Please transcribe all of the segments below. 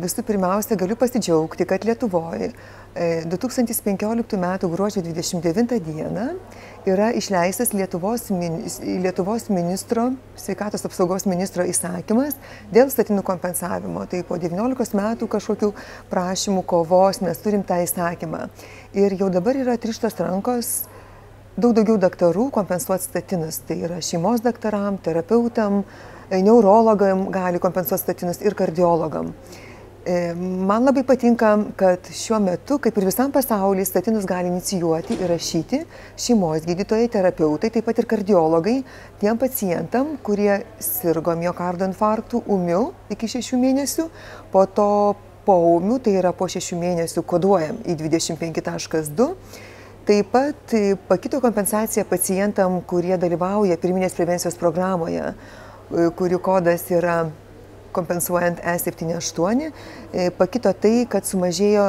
visų pirmiausia, galiu pasidžiaugti, kad Lietuvoje 2015 m. gruodžio 29 d. yra išleistas Lietuvos ministro, sveikatos apsaugos ministro įsakymas dėl statinų kompensavimo. Tai po 19 metų kažkokių prašymų kovos mes turim tą įsakymą. Ir jau dabar yra atrištos rankos daug daugiau daktarų kompensuoti statinus. Tai yra šeimos daktaram, terapeutam, neurologam gali kompensuoti statinus ir kardiologam. Man labai patinka, kad šiuo metu, kaip ir visam pasaulyje, statinus gali inicijuoti ir rašyti šeimos gydytojai, terapeutai, taip pat ir kardiologai tiem pacientam, kurie sirgo miokardo infarktų ūmiu iki 6 mėnesių, po to po ūmių, tai yra po 6 mėnesių koduojam į 25.2. Taip pat pakito kompensacija pacientam, kurie dalyvauja pirminės prevencijos programoje, kurių kodas yra kompensuojant E78, pakito tai, kad sumažėjo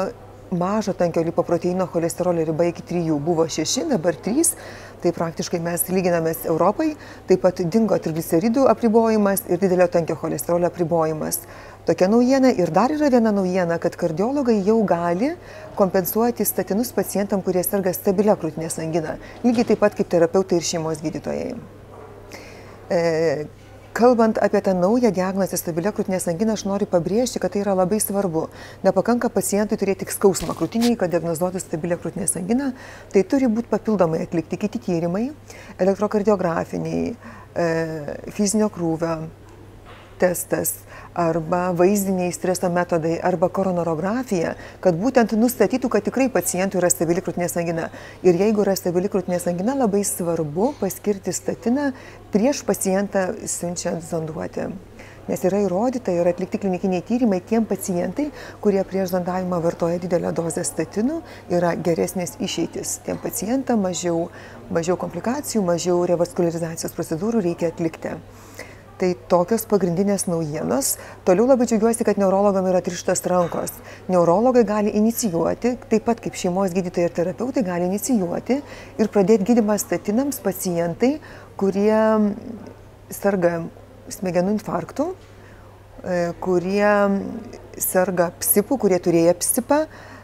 mažo tankio lipoproteino cholesterolio riba iki 3, buvo 6, dabar 3, tai praktiškai mes lyginamės Europai, taip pat dingo trigliceridų apribojimas ir didelio tankio cholesterolio apribojimas. Tokia naujiena ir dar yra viena naujiena, kad kardiologai jau gali kompensuoti statinus pacientam, kurie serga stabilia krūtinės angina, lygiai taip pat kaip terapeutai ir šeimos gydytojai. Kalbant apie tą naują diagnozę stabilia krūtinės angina, aš noriu pabrėžti, kad tai yra labai svarbu. Nepakanka pacientui turėti tik skausmą krūtinėje, kad diagnozuotų stabilia krūtinės angina, tai turi būti papildomai atlikti kiti tyrimai, elektrokardiografiniai, fizinio krūvio testas arba vaizdiniai streso metodai arba koronarografija, kad būtent nustatytų, kad tikrai pacientui yra stabili krūtinės angina. Ir jeigu yra stabili krūtinės angina, labai svarbu paskirti statiną prieš pacientą siunčiant zonduoti. Nes yra įrodyta ir atlikti klinikiniai tyrimai tiem pacientai, kurie prieš zondavimą vartoja didelę dozę statinų, yra geresnės išeitis. Tiem pacientam mažiau komplikacijų, mažiau revaskularizacijos procedūrų reikia atlikti. Tai tokios pagrindinės naujienos. Toliau labai džiaugiuosi, kad neurologam yra atrištos rankos. Neurologai gali inicijuoti, taip pat kaip šeimos gydytojai ir terapeutai gali inicijuoti ir pradėti gydymą statinams pacientai, kurie serga smegenų infarktų, kurie serga psipų, kurie turėjo psipą.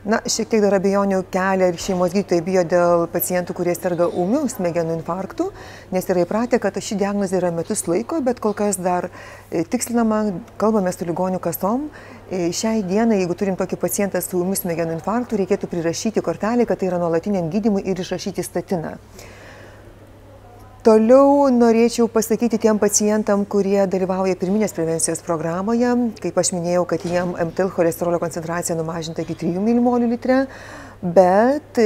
Na, šiek tiek dar abejonių kelia ir šeimos gydytojai bijo dėl pacientų, kurie serga ūmių smegenų infarktų, nes yra įpratę, kad ši diagnozė yra metus laiko, bet kol kas dar tikslinama, kalbame su ligonių kasom. Šiai dienai, jeigu turim tokį pacientą su ūmiu smegenų infarktų, reikėtų prirašyti kortelį, kad tai yra nuolatiniam gydymui ir išrašyti statiną. Toliau norėčiau pasakyti tiem pacientam, kurie dalyvauja pirminės prevencijos programoje, kaip aš minėjau, kad jiem MTL cholesterolio koncentracija numažinta iki 3 mmol/L, bet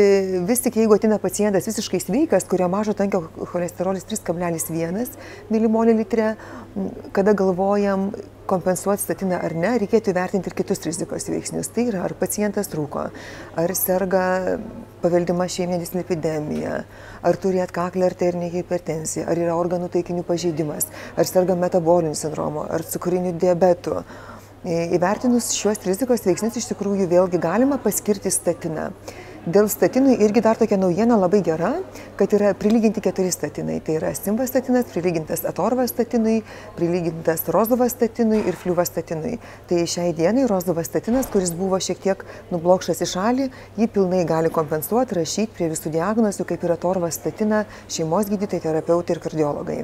vis tik jeigu ateina pacientas visiškai sveikas, kurio mažo tankio cholesterolis 3,1 mmol/L, kada galvojam kompensuoti statiną ar ne, reikėtų įvertinti ir kitus rizikos veiksnius. Tai yra, ar pacientas rūko, ar serga paveldima šeiminė dislipidemija, ar turi atkaklią arterinę hipertensiją, ar yra organų taikinių pažeidimas, ar serga metaboliniu sindromu, ar cukriniu diabetu. Įvertinus šiuos rizikos veiksnius iš tikrųjų vėlgi galima paskirti statiną. Dėl statinų irgi dar tokia naujiena labai gera, kad yra prilyginti 4 statinai. Tai yra simvastatinas, prilygintas atorvastatinui, prilygintas rozuvastatinui ir fliuvastatinui. Tai šiai dienai rozuvastatinas, kuris buvo šiek tiek nublokštas į šalį, jį pilnai gali kompensuoti, rašyti prie visų diagnozių, kaip ir atorvastatina šeimos gydytojai, terapeutai ir kardiologai.